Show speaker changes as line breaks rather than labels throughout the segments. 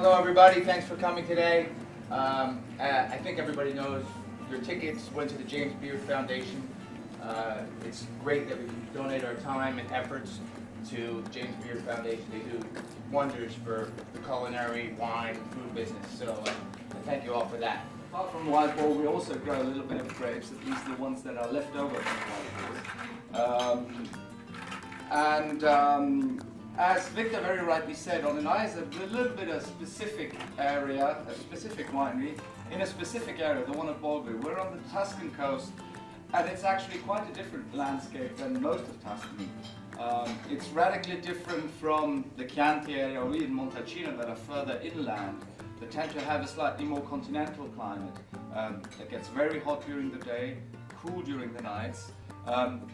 Hello everybody, thanks for coming today. I think everybody knows your tickets went to the James Beard Foundation. It's great that we can donate our time and efforts to the James Beard Foundation. They do wonders for the culinary, wine, and food business. So I thank you all for that.
Apart from wild boar, we also grow a little bit of grapes, at least the ones that are left over from wild boars. As Victor very rightly said, Rallo is a little bit of specific area, a specific winery, in a specific area, the one at Bolgheri. We're on the Tuscan coast, and it's actually quite a different landscape than most of Tuscany. It's radically different from the Chianti area or even Montalcino that are further inland. They tend to have a slightly more continental climate. It gets very hot during the day, cool during the nights.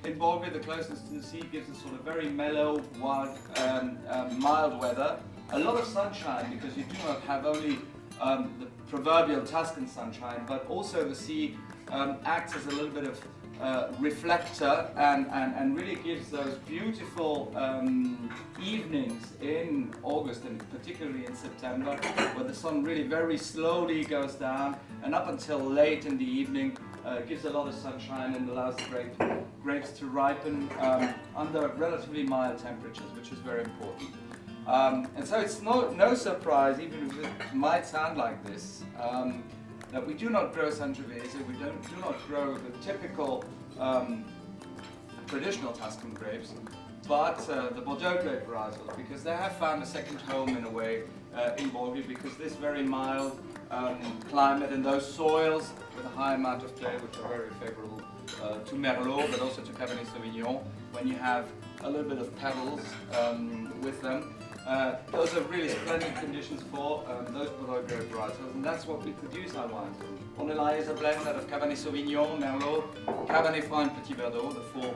In Bolgheri, the closeness to the sea gives us sort of very mellow, mild weather. A lot of sunshine, because you do not have only the proverbial Tuscan sunshine, but also the sea acts as a little bit of reflector and really gives those beautiful evenings in August and particularly in September, where the sun really very slowly goes down and up until late in the evening gives a lot of sunshine and allows the grapes to ripen under relatively mild temperatures, which is very important. And so it's no surprise, even if it might sound like this, that we do not grow Sangiovese, we do not grow the typical traditional Tuscan grapes, but the Bordeaux grape varietals, because they have found a second home in a way in Bolgheri, because this very mild climate and those soils with a high amount of clay, which are very favorable to Merlot, but also to Cabernet Sauvignon, when you have a little bit of pebbles with them. Those are really splendid conditions for those Bordeaux grape varietals, and that's what we produce our wines in. Rallo is a blend out of Cabernet Sauvignon, Merlot, Cabernet Franc and Petit Verdot, the four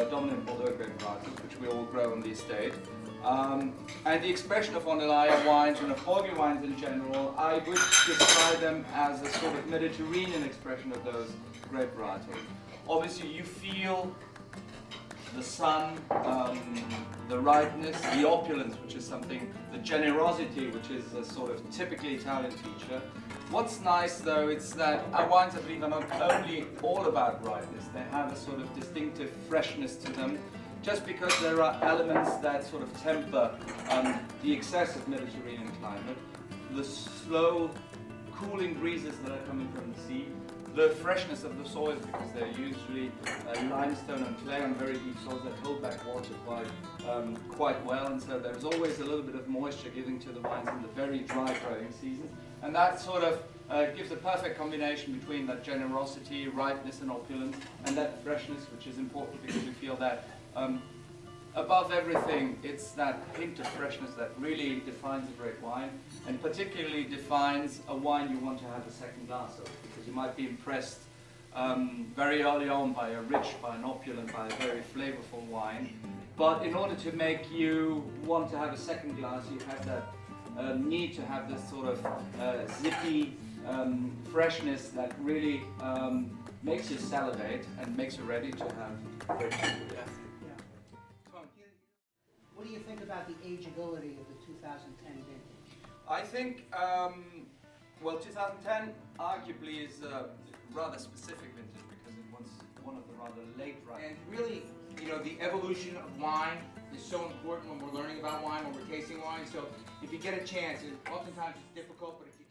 dominant Bordeaux grape varietals, which we all grow on the estate. And the expression of Rallo wines and of Bolgheri wines in general, I would describe them as a sort of Mediterranean expression of those grape varietals. Obviously, you feel the sun, the ripeness, the opulence, which is something, the generosity, which is a sort of typically Italian feature. What's nice though, it's that our wines, I believe, are not only all about ripeness, they have a sort of distinctive freshness to them, just because there are elements that sort of temper the excessive Mediterranean climate, the slow cooling breezes that are coming from the sea, the freshness of the soils, because they're usually limestone and clay on very deep soils that hold back water quite well, and so there's always a little bit of moisture giving to the wines in the very dry growing seasons, and that sort of gives a perfect combination between that generosity, ripeness and opulence, and that freshness, which is important because we feel that above everything, it's that hint of freshness that really defines a great wine, and particularly defines a wine you want to have a second glass of, because you might be impressed very early on by an opulent, by a very flavorful wine. But in order to make you want to have a second glass, you have that need to have this sort of zippy freshness that really makes you salivate and makes you ready to have great food. Yeah.
What do you think about the ageability of the 2010 vintage?
I think, well, 2010 arguably is a rather specific vintage because it was one of the rather late runs.
And really, you know, the evolution of wine is so important when we're learning about wine, when we're tasting wine. So if you get a chance, oftentimes it's difficult, but if you